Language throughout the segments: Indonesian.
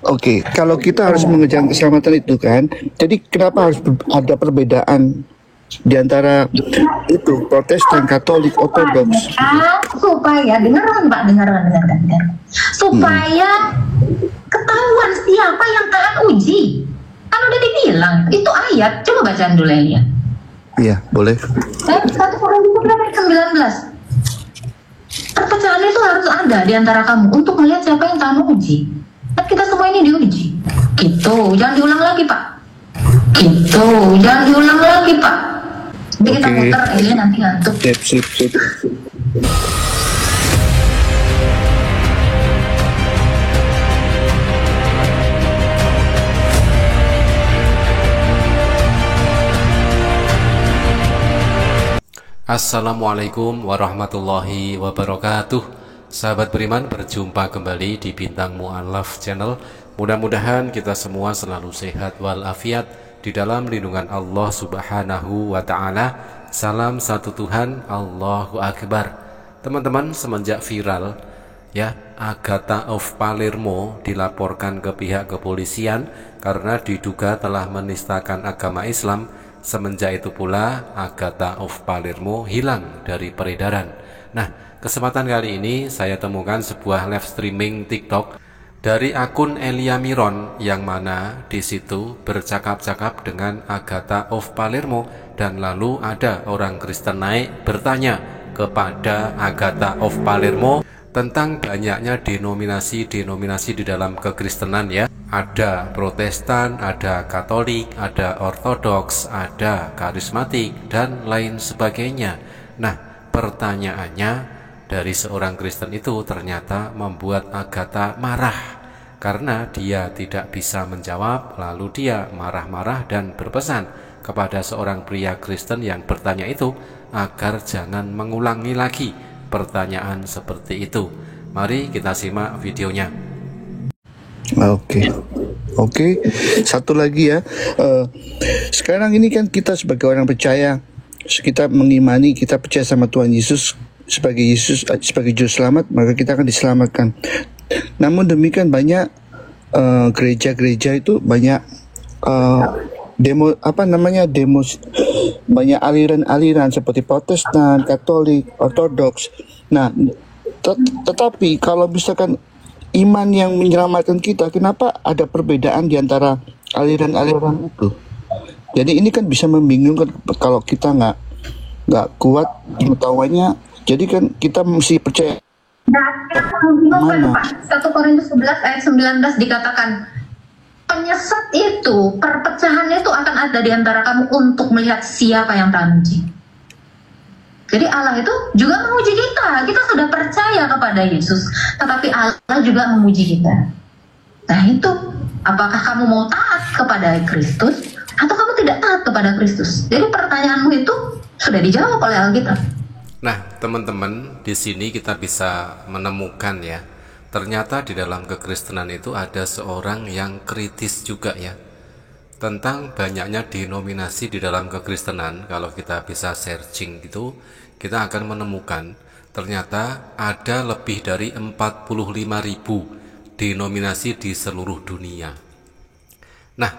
Oke, kalau kita harus mengejar keselamatan itu kan, jadi kenapa harus ada perbedaan di antara itu Protestan, Katolik, Ortodoks? Supaya dengarkan Pak, dengarkan. Supaya ketahuan siapa yang tahan uji. Kan udah dibilang, itu ayat. Coba bacaan dulu ya. Iya, boleh. 1 Korintus 19. Perpecahan itu harus ada di antara kamu untuk melihat siapa yang tahan uji. Dan kita semua ini diuji. Gitu, jangan diulang lagi Pak. Gitu, jangan diulang lagi Pak. Jadi kita muter ini nanti ngantuk. Sip. Assalamualaikum warahmatullahi wabarakatuh. Sahabat beriman, berjumpa kembali di Bintang Mu'alaf Channel. Mudah-mudahan kita semua selalu sehat walafiat di dalam lindungan Allah Subhanahu wa ta'ala. Salam satu Tuhan, Allahu Akbar. Teman-teman, semenjak viral ya, Agatha of Palermo dilaporkan ke pihak kepolisian karena diduga telah menistakan agama Islam. Semenjak itu pula Agatha of Palermo hilang dari peredaran. Nah, kesempatan kali ini saya temukan sebuah live streaming TikTok dari akun Elia Miron yang mana di situ bercakap-cakap dengan Agatha of Palermo, dan lalu ada orang Kristen naik bertanya kepada Agatha of Palermo tentang banyaknya denominasi di dalam kekristenan ya. Ada Protestan, ada Katolik, ada Ortodoks, ada Karismatik, dan lain sebagainya. Nah, pertanyaannya dari seorang Kristen itu ternyata membuat Agatha marah karena dia tidak bisa menjawab. Lalu dia marah-marah dan berpesan kepada seorang pria Kristen yang bertanya itu agar jangan mengulangi lagi pertanyaan seperti itu. Mari kita simak videonya. Oke. Satu lagi ya. Sekarang ini kan kita sebagai orang percaya, kita mengimani, kita percaya sama Tuhan Yesus sebagai juru selamat, maka kita akan diselamatkan. Namun demikian banyak gereja-gereja itu banyak banyak aliran-aliran seperti Protestan, Katolik, Ortodoks. Nah, tetapi kalau misalkan iman yang menyelamatkan kita, kenapa ada perbedaan di antara aliran-aliran itu? Jadi ini kan bisa membingungkan kalau kita nggak kuat pengetahuannya. Jadi kan kita mesti percaya. Mana? 1 Korintus 11 ayat 19 dikatakan, penyesat itu, perpecahan itu akan ada di antara kamu untuk melihat siapa yang tahan uji. Jadi Allah itu juga menguji kita. Kita sudah percaya kepada Yesus, tetapi Allah juga menguji kita. Nah itu, apakah kamu mau taat kepada Kristus atau kamu tidak taat kepada Kristus? Jadi pertanyaanmu itu sudah dijawab oleh Alkitab. Nah, teman-teman, di sini kita bisa menemukan ya, ternyata di dalam kekristenan itu ada seorang yang kritis juga ya, tentang banyaknya denominasi di dalam kekristenan. Kalau kita bisa searching gitu, kita akan menemukan ternyata ada lebih dari 45.000 denominasi di seluruh dunia. Nah,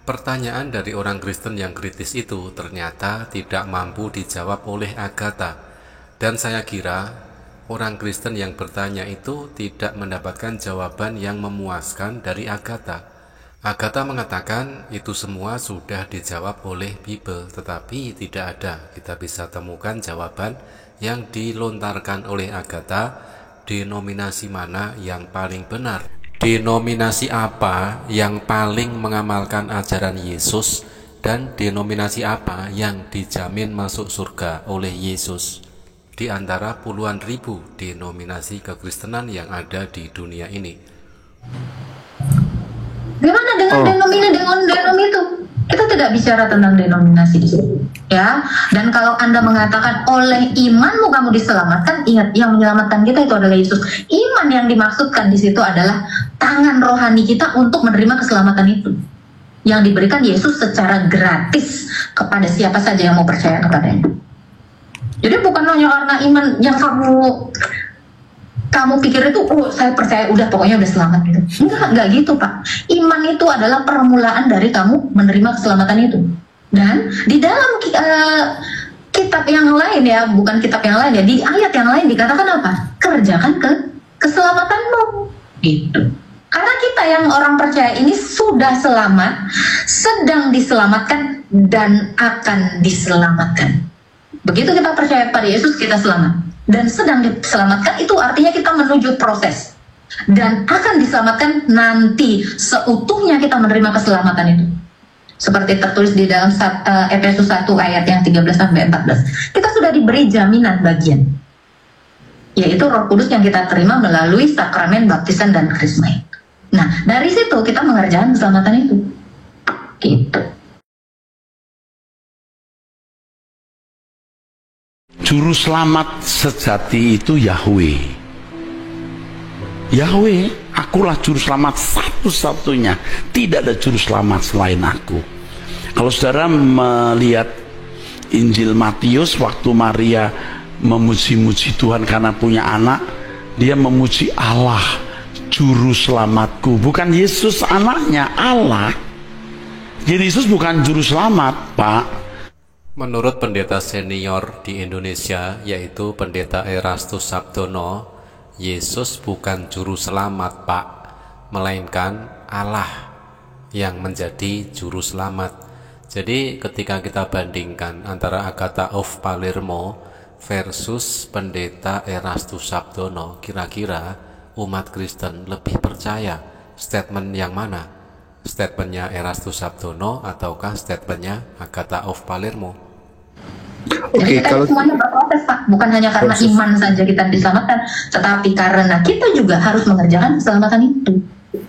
pertanyaan dari orang Kristen yang kritis itu ternyata tidak mampu dijawab oleh Agatha. Dan saya kira orang Kristen yang bertanya itu tidak mendapatkan jawaban yang memuaskan dari Agatha. Agatha mengatakan itu semua sudah dijawab oleh Bible, tetapi tidak ada kita bisa temukan jawaban yang dilontarkan oleh Agatha. Denominasi mana yang paling benar? Denominasi apa yang paling mengamalkan ajaran Yesus? Dan denominasi apa yang dijamin masuk surga oleh Yesus? Di antara puluhan ribu denominasi kekristenan yang ada di dunia ini. Gimana dengan denominasi itu? Kita tidak bicara tentang denominasi di sini, ya. Dan kalau Anda mengatakan oleh imanmu kamu diselamatkan, ingat yang menyelamatkan kita itu adalah Yesus. Iman yang dimaksudkan di situ adalah tangan rohani kita untuk menerima keselamatan itu, yang diberikan Yesus secara gratis kepada siapa saja yang mau percaya kepadanya. Jadi bukan hanya karena iman yang kamu kamu pikir itu, oh saya percaya udah pokoknya udah selamat gitu. Enggak gitu Pak. Iman itu adalah permulaan dari kamu menerima keselamatan itu. Dan di dalam kitab yang lain ya, bukan kitab yang lain ya, di ayat yang lain dikatakan apa? Kerjakan keselamatanmu gitu. Karena kita yang orang percaya ini sudah selamat, sedang diselamatkan dan akan diselamatkan. Begitu kita percaya pada Yesus, kita selamat. Dan sedang diselamatkan itu artinya kita menuju proses. Dan akan diselamatkan nanti seutuhnya kita menerima keselamatan itu. Seperti tertulis di dalam Efesus 1 ayat yang 13-14. Kita sudah diberi jaminan bagian. Yaitu Roh Kudus yang kita terima melalui sakramen baptisan dan krisma. Nah, dari situ kita mengerjakan keselamatan itu. Gitu. Juru selamat sejati itu Yahweh. Yahweh, akulah juru selamat satu-satunya. Tidak ada juru selamat selain aku. Kalau saudara melihat Injil Matius, waktu Maria memuji-muji Tuhan karena punya anak, dia memuji Allah, juru selamatku. Bukan Yesus anaknya, Allah. Jadi Yesus bukan juru selamat, Pak. Menurut pendeta senior di Indonesia, yaitu pendeta Erastus Sabdono, Yesus bukan juru selamat, Pak, melainkan Allah yang menjadi juru selamat. Jadi ketika kita bandingkan antara Agatha of Palermo versus pendeta Erastus Sabdono, kira-kira umat Kristen lebih percaya statement yang mana? Statementnya Erastus Sabdono ataukah statementnya Agatha of Palermo? Jadi kita semuanya berproses Pak, bukan hanya karena iman saja kita diselamatkan, tetapi karena kita juga harus mengerjakan keselamatan itu.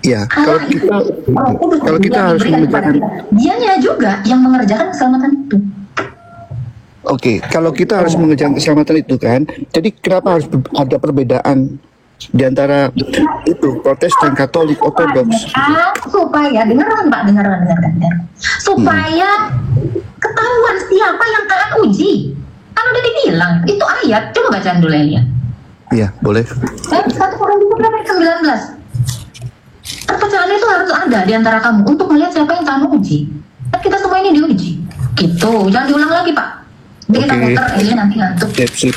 Ya, kalau kita harus mengerjakan, dianya juga yang mengerjakan keselamatan itu. Oke, kalau kita harus mengerjakan keselamatan itu kan, jadi kenapa harus ada perbedaan di antara itu Protestan, Katolik, Ortodoks? Supaya dengarkan Pak, dengarkan. Supaya ketahuan siapa yang tahan uji. Kan udah dibilang, itu ayat. Coba bacaan dulu Elia. Iya, boleh. 1 Korintus 19. Perpecahan itu harus ada di antara kamu untuk melihat siapa yang tahan uji. Kan kita semua ini diuji. Gitu, jangan diulang lagi Pak. Jadi kita muter, Elia nanti ngantuk. Sip.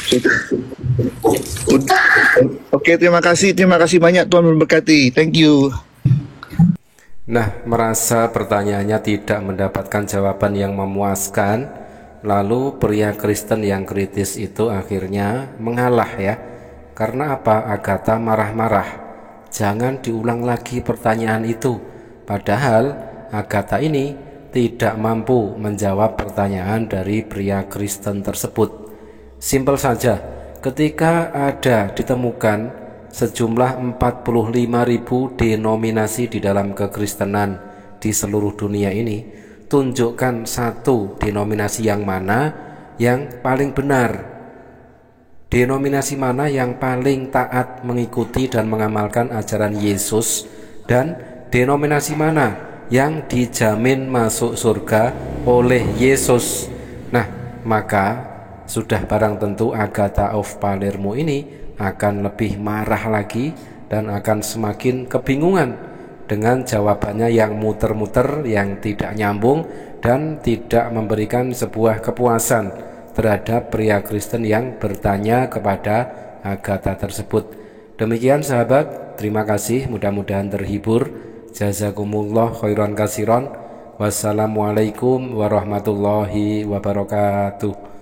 Oke, terima kasih banyak, Tuhan memberkati. Thank you. Nah, merasa pertanyaannya tidak mendapatkan jawaban yang memuaskan, lalu pria Kristen yang kritis itu akhirnya mengalah ya. Karena apa? Agatha marah-marah. Jangan diulang lagi pertanyaan itu. Padahal Agatha ini tidak mampu menjawab pertanyaan dari pria Kristen tersebut. Simpel saja, ketika ada ditemukan sejumlah 45.000 denominasi di dalam kekristenan di seluruh dunia ini, tunjukkan satu denominasi yang mana yang paling benar, denominasi mana yang paling taat mengikuti dan mengamalkan ajaran Yesus, dan denominasi mana yang dijamin masuk surga oleh Yesus. Nah, maka sudah barang tentu Agatha of Palermo ini akan lebih marah lagi dan akan semakin kebingungan dengan jawabannya yang muter-muter, yang tidak nyambung dan tidak memberikan sebuah kepuasan terhadap pria Kristen yang bertanya kepada Agatha tersebut. Demikian sahabat, terima kasih, mudah-mudahan terhibur. Jazakumullah khairan kasiron. Wassalamualaikum warahmatullahi wabarakatuh.